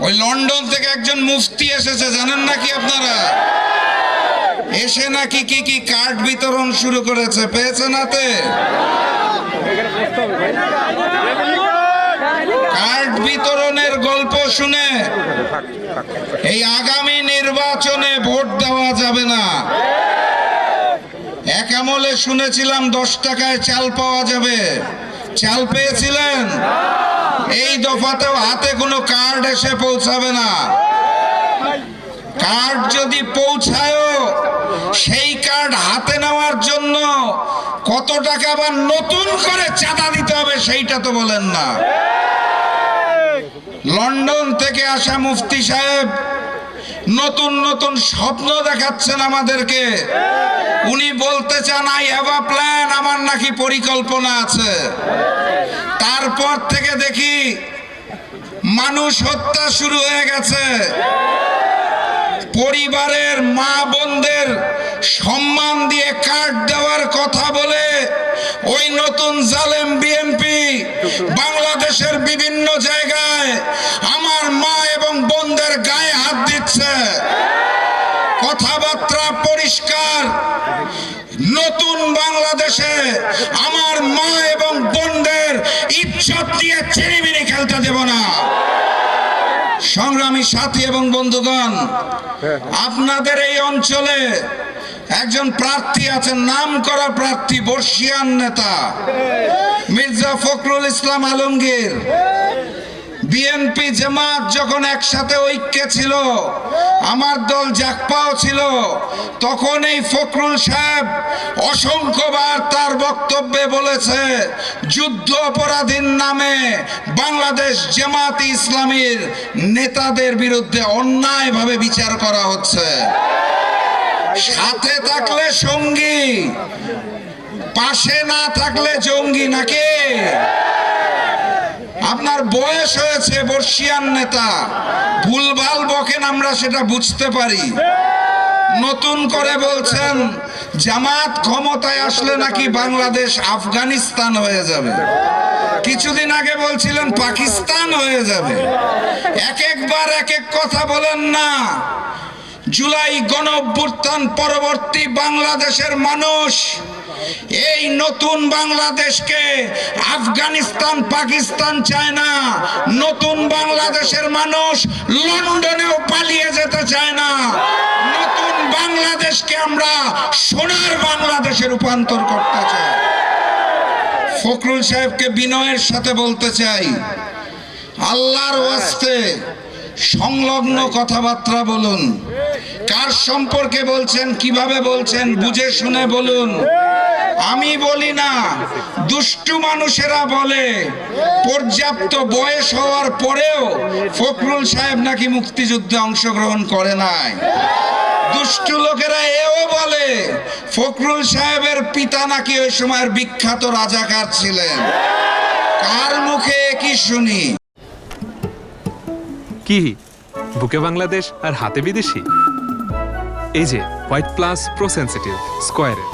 ওই লন্ডন থেকে একজন মুফতি এসেছে, জানেন নাকি আপনারা? এসে নাকি কি কি কার্ড বিতরণ শুরু করেছে, পেয়েছেন হাতে? কার্ড বিতরণের গল্প শুনে এই আগামী নির্বাচনে ভোট দেওয়া যাবে না। এক আমলে শুনেছিলাম 10 টাকায় চাল পাওয়া যাবে, চাল পেয়েছিলেন? এই দফাতেও হাতে কোনো কার্ড এসে পৌঁছাবে না। কার্ড যদি পৌঁছায়ও, সেই কার্ড হাতে নেওয়ার জন্য কত টাকা আবার নতুন করে চাঁদা দিতে হবে সেইটা তো বলেন না। লন্ডন থেকে আসা মুফতি সাহেব নতুন নতুন স্বপ্ন দেখাচ্ছেন আমাদেরকে। উনি বলতে চান আই হ্যাভ আ প্ল্যান, আমার নাকি পরিকল্পনা আছে। তারপর থেকে দেখি মানুষ হত্যা শুরু হয়ে গেছে। পরিবারের মা বোনদের সম্মান দিয়ে কার্ড দেওয়ার কথা বলে ওই নতুন জালেম বিএনপি বাংলাদেশের বিভিন্ন জায়গায় আমার মা এবং বোনদের গায়ে হাত দিচ্ছে। কথাবার্তা পরিষ্কার, নতুন বাংলাদেশে আমার মা এবং বোনদের ইজ্জত দিয়ে চিনিমিনি খেলতে দেব না। সংগ্রামী সাথী এবং বন্ধুগণ, আপনাদের এই অঞ্চলে একজন প্রার্থী আছেন, নাম করা প্রার্থী, বর্ষিয়ান নেতা মির্জা ফখরুল ইসলাম আলমগীর। বিএনপি জামাত যখন একসাথে ঐক্যে ছিল, আমার দল জাকপাও ছিল, তখন এই ফখরুল সাহেব অসংখ্যবার তার বক্তব্যে বলেছে যুদ্ধ অপরাধীর নামে বাংলাদেশ জামাত ইসলামীর নেতাদের বিরুদ্ধে অন্যায়ভাবে বিচার করা হচ্ছে। সাথে থাকলে সঙ্গী, পাশে না থাকলে জঙ্গি নাকি? আপনার বয়স হয়েছে, বর্ষিয়ান নেতা, ভুলভাল বকেন, আমরা সেটা বুঝতে পারি। নতুন করে বলছেন জামাত ক্ষমতায় আসলে নাকি বাংলাদেশ আফগানিস্তান হয়ে যাবে, কিছুদিন আগে বলছিলেন পাকিস্তান হয়ে যাবে। এক একবার এক এক কথা বলেন না। জুলাই গণঅভ্যুত্থান পরবর্তী বাংলাদেশের মানুষ এই নতুন বাংলাদেশকে আফগানিস্তান পাকিস্তান চায় না। নতুন বাংলাদেশের মানুষ লন্ডনেও পালিয়ে যেতে চায় না। নতুন বাংলাদেশকে আমরা সোনার বাংলাদেশে রূপান্তর করতে চাই। ফখরুল সাহেবকে বিনয়ের সাথে বলতে চাই, আল্লাহর ওয়াস্তে সংলগ্ন কথাবার্তা বলুন। কার সম্পর্কে বলছেন, কিভাবে বলছেন, বুঝে শুনে বলুন। আমি বলি না, দুষ্টু মানুষেরা বলে। পর্যাপ্ত বয়স হওয়ার পরেও ফখরুল সাহেব নাকি মুক্তিযুদ্ধে অংশগ্রহণ করে নাই। দুষ্টু লোকেরা এও বলে ফখরুল সাহেবের পিতা নাকি ওই সময়ের বিখ্যাত রাজাকার ছিলেন। কার মুখে কি শুনি? কি বুকে বাংলাদেশ আর হাতে বিদেশি? এই যে হোয়াইট প্লাস প্রো সেনসিটিভ স্কয়ারের